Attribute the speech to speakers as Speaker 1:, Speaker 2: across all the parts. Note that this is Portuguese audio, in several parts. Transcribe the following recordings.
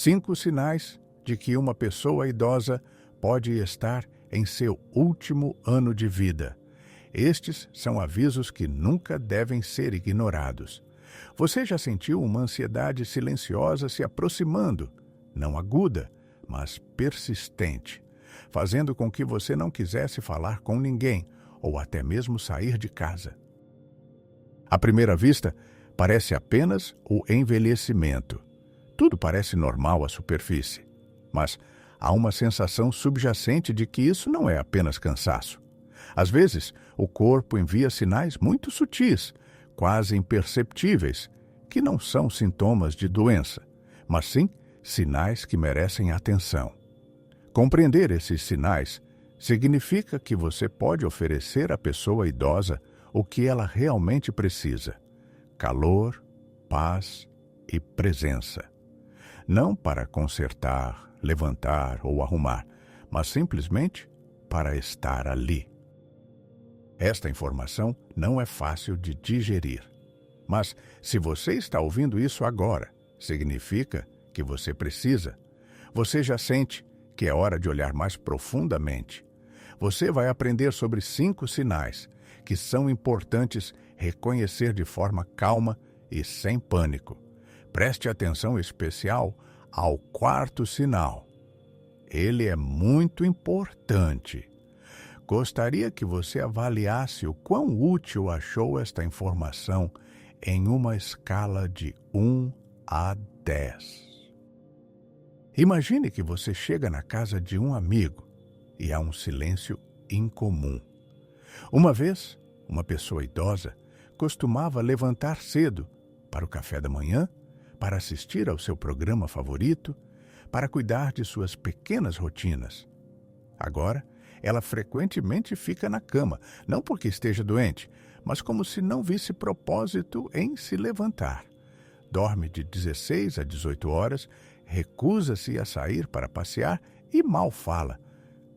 Speaker 1: 5 sinais de que uma pessoa idosa pode estar em seu último ano de vida. Estes são avisos que nunca devem ser ignorados. Você já sentiu uma ansiedade silenciosa se aproximando, não aguda, mas persistente, fazendo com que você não quisesse falar com ninguém ou até mesmo sair de casa? À primeira vista, parece apenas o envelhecimento. Tudo parece normal à superfície, mas há uma sensação subjacente de que isso não é apenas cansaço. Às vezes, o corpo envia sinais muito sutis, quase imperceptíveis, que não são sintomas de doença, mas sim sinais que merecem atenção. Compreender esses sinais significa que você pode oferecer à pessoa idosa o que ela realmente precisa: calor, paz e presença. Não para consertar, levantar ou arrumar, mas simplesmente para estar ali. Esta informação não é fácil de digerir. Mas, se você está ouvindo isso agora, significa que você precisa. Você já sente que é hora de olhar mais profundamente. Você vai aprender sobre 5 sinais que são importantes reconhecer de forma calma e sem pânico. Preste atenção especial ao 4º sinal. Ele é muito importante. Gostaria que você avaliasse o quão útil achou esta informação em uma escala de 1 a 10. Imagine que você chega na casa de um amigo e há um silêncio incomum. Uma vez, uma pessoa idosa costumava levantar cedo para o café da manhã, para assistir ao seu programa favorito, para cuidar de suas pequenas rotinas. Agora, ela frequentemente fica na cama, não porque esteja doente, mas como se não visse propósito em se levantar. Dorme de 16 a 18 horas, recusa-se a sair para passear e mal fala: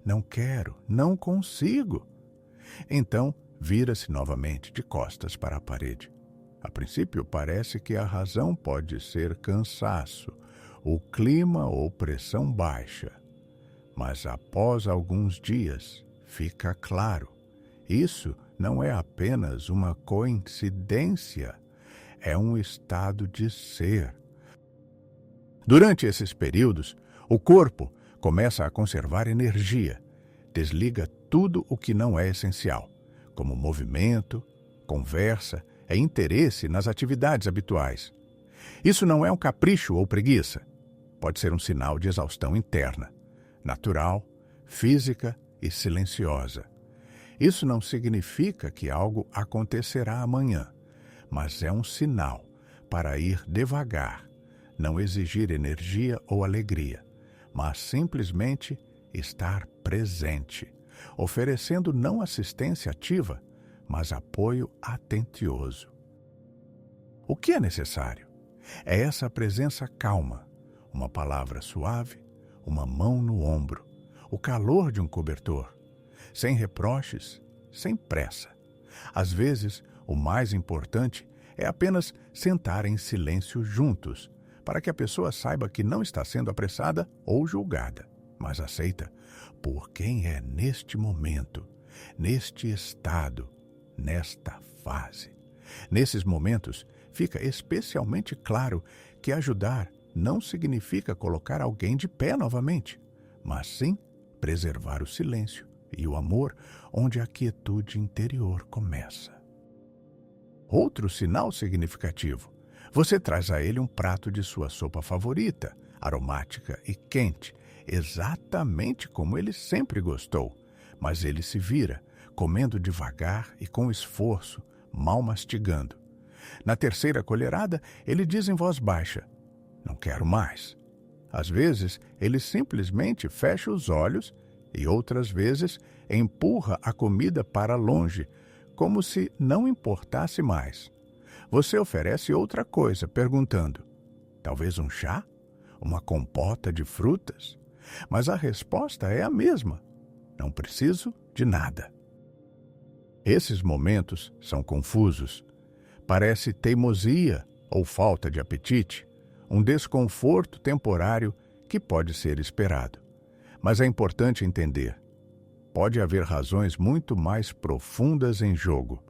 Speaker 1: "Não quero, não consigo." Então, vira-se novamente de costas para a parede. A princípio, parece que a razão pode ser cansaço, o clima ou pressão baixa. Mas após alguns dias, fica claro: isso não é apenas uma coincidência, é um estado de ser. Durante esses períodos, o corpo começa a conservar energia, desliga tudo o que não é essencial, como movimento, conversa e interesse nas atividades habituais. Isso não é um capricho ou preguiça. Pode ser um sinal de exaustão interna, natural, física e silenciosa. Isso não significa que algo acontecerá amanhã, mas é um sinal para ir devagar, não exigir energia ou alegria, mas simplesmente estar presente, oferecendo não assistência ativa, mas apoio atencioso. O que é necessário? É essa presença calma, uma palavra suave, uma mão no ombro, o calor de um cobertor, sem reproches, sem pressa. Às vezes, o mais importante é apenas sentar em silêncio juntos, para que a pessoa saiba que não está sendo apressada ou julgada, mas aceita por quem é neste momento, neste estado, nesta fase. Nesses momentos, fica especialmente claro que ajudar não significa colocar alguém de pé novamente, mas sim preservar o silêncio e o amor onde a quietude interior começa. Outro sinal significativo: você traz a ele um prato de sua sopa favorita, aromática e quente, exatamente como ele sempre gostou, mas ele se vira, comendo devagar e com esforço, mal mastigando. Na terceira colherada, ele diz em voz baixa: "Não quero mais." Às vezes, ele simplesmente fecha os olhos e outras vezes empurra a comida para longe, como se não importasse mais. Você oferece outra coisa, perguntando: "Talvez um chá? Uma compota de frutas?" Mas a resposta é a mesma: "Não preciso de nada." Esses momentos são confusos. Parece teimosia ou falta de apetite, um desconforto temporário que pode ser esperado. Mas é importante entender: pode haver razões muito mais profundas em jogo.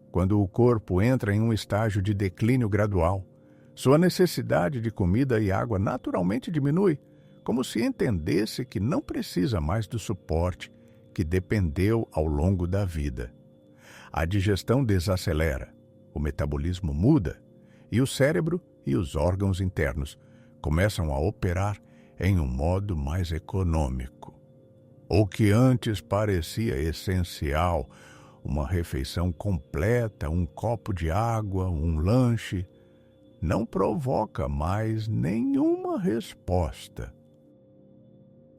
Speaker 1: Quando o corpo entra em um estágio de declínio gradual, sua necessidade de comida e água naturalmente diminui, como se entendesse que não precisa mais do suporte que dependeu ao longo da vida. A digestão desacelera, o metabolismo muda e o cérebro e os órgãos internos começam a operar em um modo mais econômico. O que antes parecia essencial, uma refeição completa, um copo de água, um lanche, não provoca mais nenhuma resposta.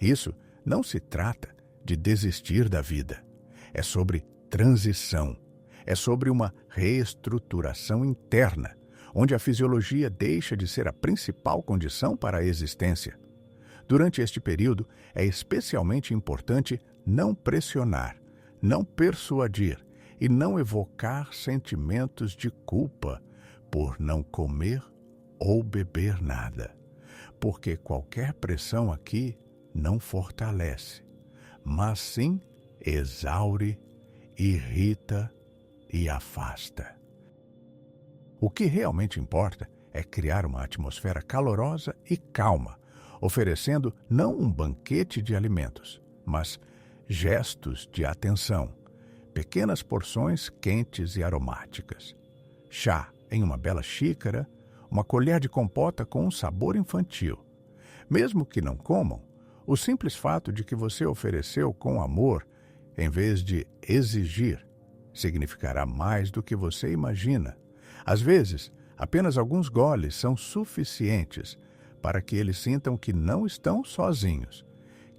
Speaker 1: Isso não se trata de desistir da vida. É sobre transição. É sobre uma reestruturação interna, onde a fisiologia deixa de ser a principal condição para a existência. Durante este período, é especialmente importante não pressionar, não persuadir e não evocar sentimentos de culpa por não comer ou beber nada, porque qualquer pressão aqui não fortalece, mas sim exaure, irrita e afasta. O que realmente importa é criar uma atmosfera calorosa e calma, oferecendo não um banquete de alimentos, mas gestos de atenção, pequenas porções quentes e aromáticas. Chá em uma bela xícara, uma colher de compota com um sabor infantil. Mesmo que não comam, o simples fato de que você ofereceu com amor, em vez de exigir, significará mais do que você imagina. Às vezes, apenas alguns goles são suficientes para que eles sintam que não estão sozinhos,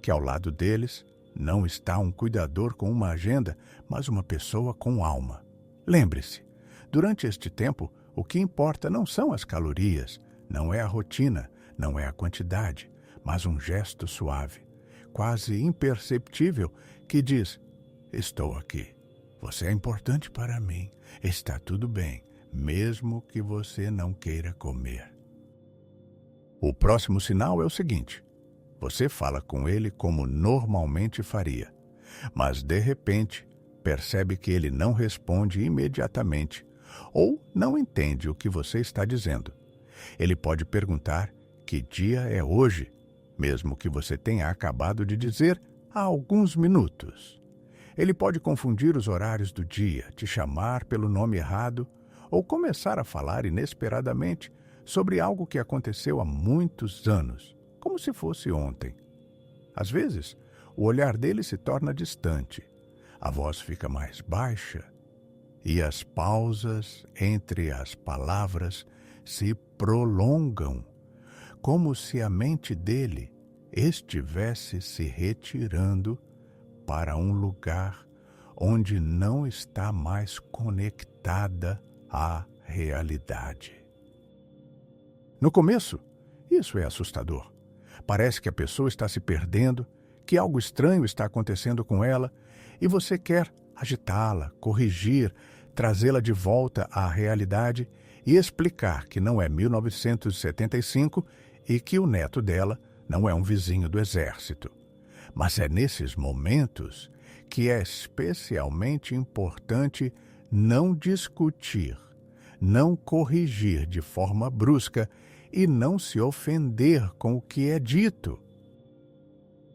Speaker 1: que ao lado deles não está um cuidador com uma agenda, mas uma pessoa com alma. Lembre-se, durante este tempo, o que importa não são as calorias, não é a rotina, não é a quantidade, mas um gesto suave, quase imperceptível, que diz: estou aqui, você é importante para mim, está tudo bem, mesmo que você não queira comer. O próximo sinal é o seguinte: você fala com ele como normalmente faria, mas de repente percebe que ele não responde imediatamente ou não entende o que você está dizendo. Ele pode perguntar que dia é hoje, mesmo que você tenha acabado de dizer há alguns minutos. Ele pode confundir os horários do dia, te chamar pelo nome errado ou começar a falar inesperadamente sobre algo que aconteceu há muitos anos, como se fosse ontem. Às vezes, o olhar dele se torna distante, a voz fica mais baixa e as pausas entre as palavras se prolongam, como se a mente dele estivesse se retirando para um lugar onde não está mais conectada à realidade. No começo, isso é assustador. Parece que a pessoa está se perdendo, que algo estranho está acontecendo com ela e você quer agitá-la, corrigir, trazê-la de volta à realidade e explicar que não é 1975 e que o neto dela não é um vizinho do exército. Mas é nesses momentos que é especialmente importante não discutir, não corrigir de forma brusca e não se ofender com o que é dito.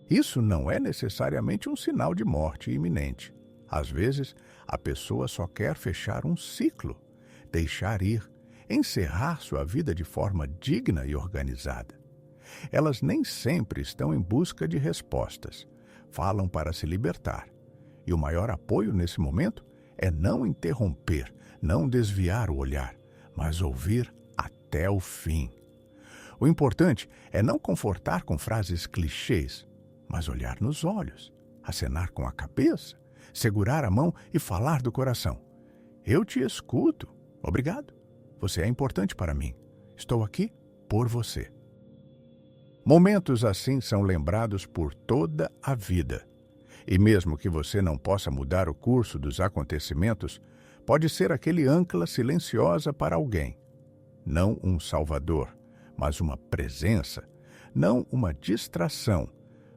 Speaker 1: Isso não é necessariamente um sinal de morte iminente. Às vezes, a pessoa só quer fechar um ciclo, deixar ir, encerrar sua vida de forma digna e organizada. Elas nem sempre estão em busca de respostas, falam para se libertar. E o maior apoio nesse momento é não interromper, não desviar o olhar, mas ouvir até o fim. O importante é não confortar com frases clichês, mas olhar nos olhos, acenar com a cabeça, segurar a mão e falar do coração. Eu te escuto. Obrigado. Você é importante para mim. Estou aqui por você. Momentos assim são lembrados por toda a vida. E mesmo que você não possa mudar o curso dos acontecimentos, pode ser aquele âncora silenciosa para alguém. Não um salvador, mas uma presença, não uma distração,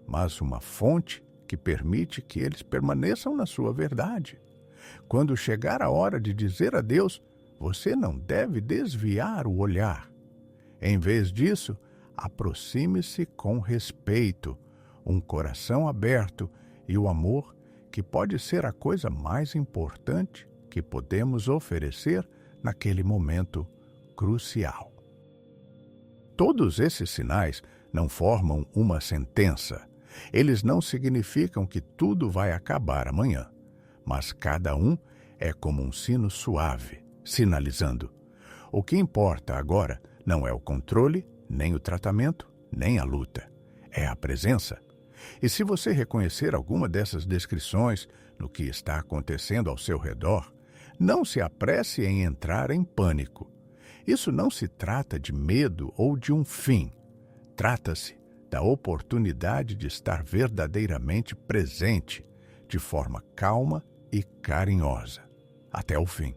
Speaker 1: mas uma fonte que permite que eles permaneçam na sua verdade. Quando chegar a hora de dizer adeus, você não deve desviar o olhar. Em vez disso, aproxime-se com respeito, um coração aberto e o amor, que pode ser a coisa mais importante que podemos oferecer naquele momento crucial. Todos esses sinais não formam uma sentença. Eles não significam que tudo vai acabar amanhã, mas cada um é como um sino suave, sinalizando: o que importa agora não é o controle, nem o tratamento, nem a luta. É a presença. E se você reconhecer alguma dessas descrições no que está acontecendo ao seu redor, não se apresse em entrar em pânico. Isso não se trata de medo ou de um fim. Trata-se da oportunidade de estar verdadeiramente presente, de forma calma e carinhosa, até o fim,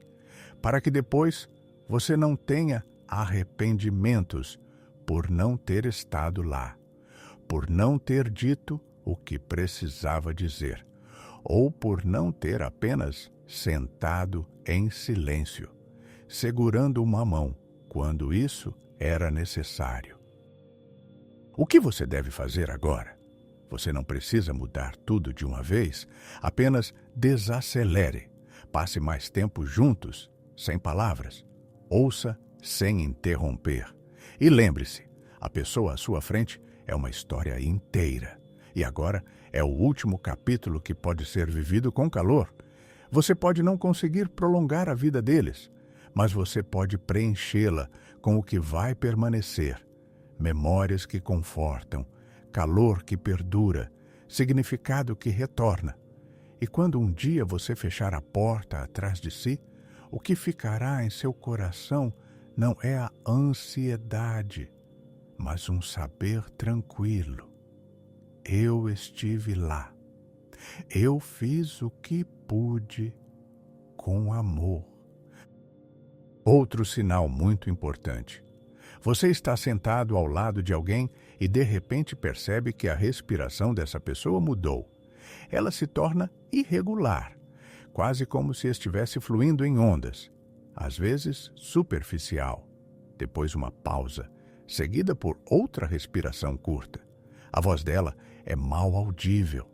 Speaker 1: para que depois você não tenha arrependimentos por não ter estado lá, por não ter dito o que precisava dizer, ou por não ter apenas sentado em silêncio, segurando uma mão quando isso era necessário. O que você deve fazer agora? Você não precisa mudar tudo de uma vez, apenas desacelere, passe mais tempo juntos, sem palavras, ouça sem interromper. E lembre-se, a pessoa à sua frente é uma história inteira. E agora é o último capítulo que pode ser vivido com calor. Você pode não conseguir prolongar a vida deles, mas você pode preenchê-la com o que vai permanecer. Memórias que confortam, calor que perdura, significado que retorna. E quando um dia você fechar a porta atrás de si, o que ficará em seu coração não é a ansiedade, mas um saber tranquilo. Eu estive lá. Eu fiz o que pude com amor. Outro sinal muito importante. Você está sentado ao lado de alguém e de repente percebe que a respiração dessa pessoa mudou. Ela se torna irregular, quase como se estivesse fluindo em ondas, às vezes superficial. Depois uma pausa, seguida por outra respiração curta. A voz dela é mal audível,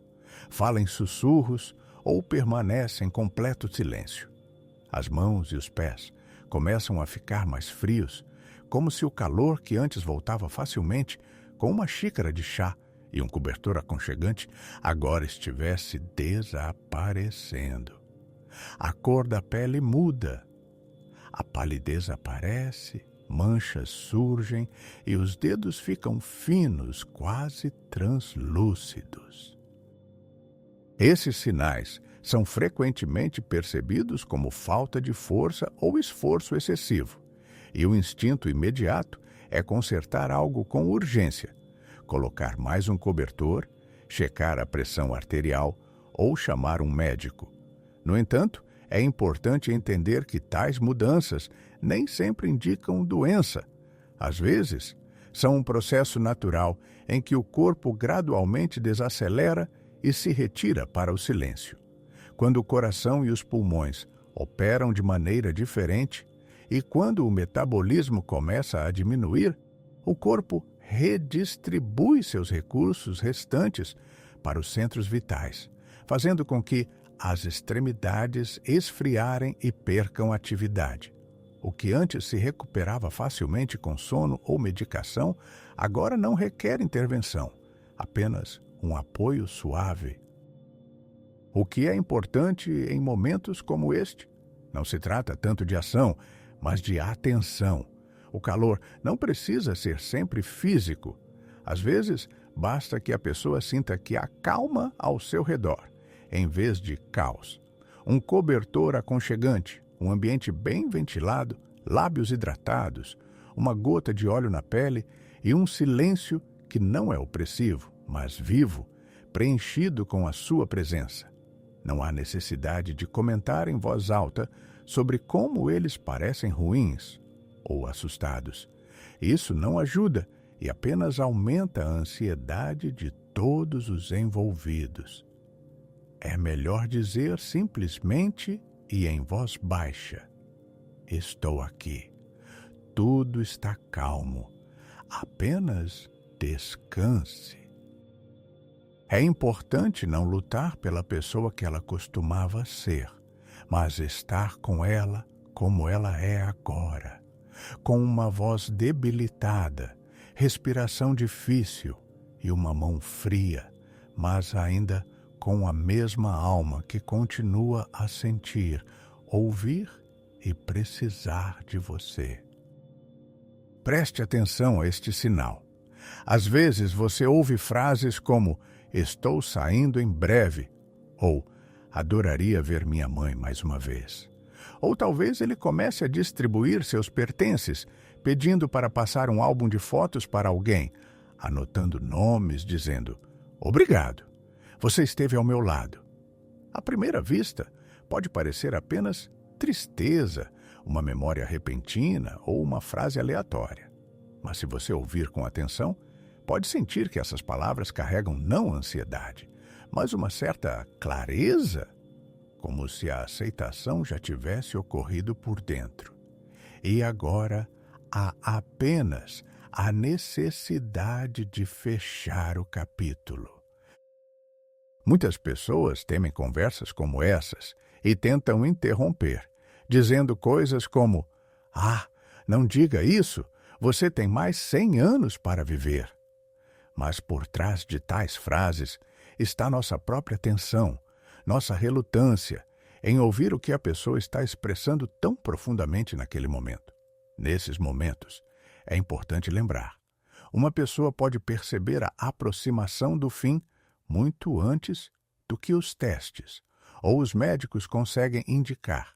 Speaker 1: fala em sussurros ou permanece em completo silêncio. As mãos e os pés começam a ficar mais frios, como se o calor que antes voltava facilmente com uma xícara de chá e um cobertor aconchegante agora estivesse desaparecendo. A cor da pele muda, a palidez aparece, manchas surgem e os dedos ficam finos, quase translúcidos. Esses sinais são frequentemente percebidos como falta de força ou esforço excessivo, e o instinto imediato é consertar algo com urgência, colocar mais um cobertor, checar a pressão arterial ou chamar um médico. No entanto, é importante entender que tais mudanças nem sempre indicam doença. Às vezes, são um processo natural em que o corpo gradualmente desacelera e se retira para o silêncio. Quando o coração e os pulmões operam de maneira diferente e quando o metabolismo começa a diminuir, o corpo redistribui seus recursos restantes para os centros vitais, fazendo com que as extremidades esfriarem e percam atividade. O que antes se recuperava facilmente com sono ou medicação, agora não requer intervenção, apenas um apoio suave. O que é importante em momentos como este? Não se trata tanto de ação, mas de atenção. O calor não precisa ser sempre físico. Às vezes, basta que a pessoa sinta que há calma ao seu redor, em vez de caos. Um cobertor aconchegante, um ambiente bem ventilado, lábios hidratados, uma gota de óleo na pele e um silêncio que não é opressivo, mas vivo, preenchido com a sua presença. Não há necessidade de comentar em voz alta sobre como eles parecem ruins ou assustados. Isso não ajuda e apenas aumenta a ansiedade de todos os envolvidos. É melhor dizer simplesmente e em voz baixa: estou aqui. Tudo está calmo. Apenas descanse. É importante não lutar pela pessoa que ela costumava ser, mas estar com ela como ela é agora, com uma voz debilitada, respiração difícil e uma mão fria, mas ainda com a mesma alma que continua a sentir, ouvir e precisar de você. Preste atenção a este sinal. Às vezes você ouve frases como "estou saindo em breve" ou "adoraria ver minha mãe mais uma vez". Ou talvez ele comece a distribuir seus pertences, pedindo para passar um álbum de fotos para alguém, anotando nomes, dizendo "obrigado, você esteve ao meu lado". À primeira vista, pode parecer apenas tristeza, uma memória repentina ou uma frase aleatória. Mas se você ouvir com atenção, pode sentir que essas palavras carregam não ansiedade, mas uma certa clareza, como se a aceitação já tivesse ocorrido por dentro. E agora há apenas a necessidade de fechar o capítulo. Muitas pessoas temem conversas como essas e tentam interromper, dizendo coisas como "Ah, não diga isso, você tem mais 100 anos para viver". Mas por trás de tais frases está nossa própria tensão, nossa relutância em ouvir o que a pessoa está expressando tão profundamente naquele momento. Nesses momentos, é importante lembrar: uma pessoa pode perceber a aproximação do fim muito antes do que os testes ou os médicos conseguem indicar.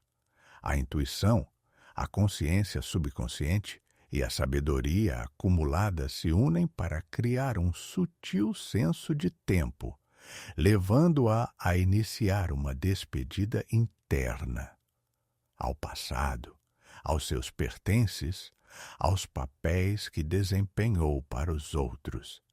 Speaker 1: A intuição, a consciência subconsciente e a sabedoria acumulada se unem para criar um sutil senso de tempo, levando-a a iniciar uma despedida interna ao passado, aos seus pertences, aos papéis que desempenhou para os outros